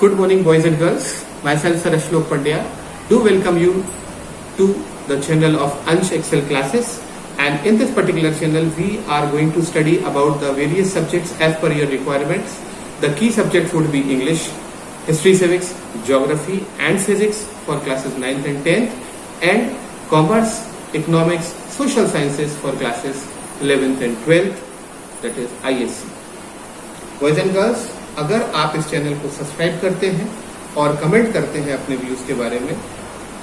Good morning, boys and girls. Myself, Sir Ashlok Pandya, do welcome you to the channel of ANSH Excel classes. And in this particular channel, we are going to study about the various subjects as per your requirements. The key subjects would be English, History, Civics, Geography and Physics for classes 9th and 10th, and Commerce, Economics, Social Sciences for classes 11th and 12th, that is ICSE. Boys and girls, अगर आप इस channel को subscribe करते हैं और comment करते हैं अपने व्यूज के बारे में,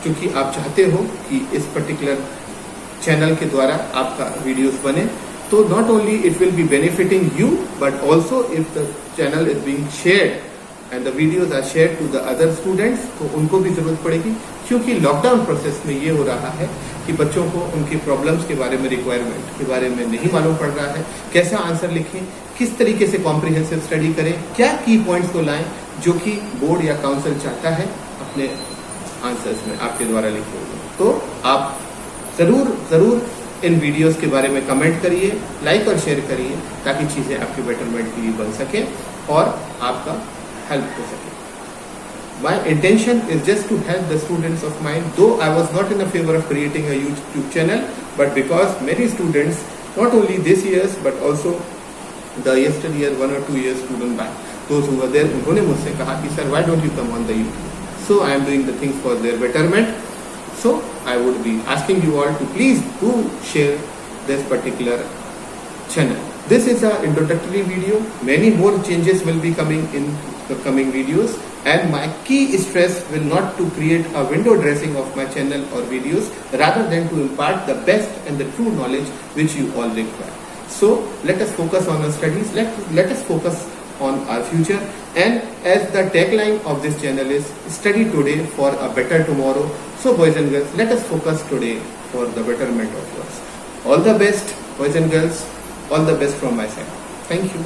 क्योंकि आप चाहते हो कि इस पर्टिकुलर चैनल के द्वारा आपका वीडियोस बने, तो not only it will be benefiting you but also if the channel is being shared and the videos are shared to the other students, तो उनको भी जरूरत पड़ेगी, क्योंकि लॉकडाउन प्रोसेस में ये हो रहा है कि बच्चों को उनकी प्रॉब्लम्स के बारे में, रिक्वायरमेंट के बारे में नहीं मालूम पड़ रहा है, कैसा आंसर लिखें, किस तरीके से कॉम्प्रिहेंसिव स्टडी करें, क्या की पॉइंट्स को लाएं जो कि बोर्ड या काउंसिल चाहता है अपने आंसर्स में आपके द्वारा लिखे हुए। तो आप जरूर इन वीडियोस के बारे में कमेंट करिए, लाइक और शेयर करिए, ताकि चीजें आपके बेटरमेंट के लिए बन सके और आपका हेल्प हो सके। My intention is just to help the students of mine, though I was not in a favor of creating a YouTube channel, but because many students, not only this years but also the yesteryear 1 or 2 years student back, those who were there, उन्होंने मुझसे कहा कि sir, why don't you come on the YouTube? So I am doing the things for their betterment. So I would be asking you all to please do share this particular channel. This is an introductory video. Many more changes will be coming in the coming videos, and my key stress will not to create a window dressing of my channel or videos, rather than to impart the best and the true knowledge which you all require. So let us focus on our studies, let us focus on our future, and as the tagline of this channel is study today for a better tomorrow. So boys and girls, let us focus today for the betterment of yours. All the best, boys and girls, all the best from my side. Thank you.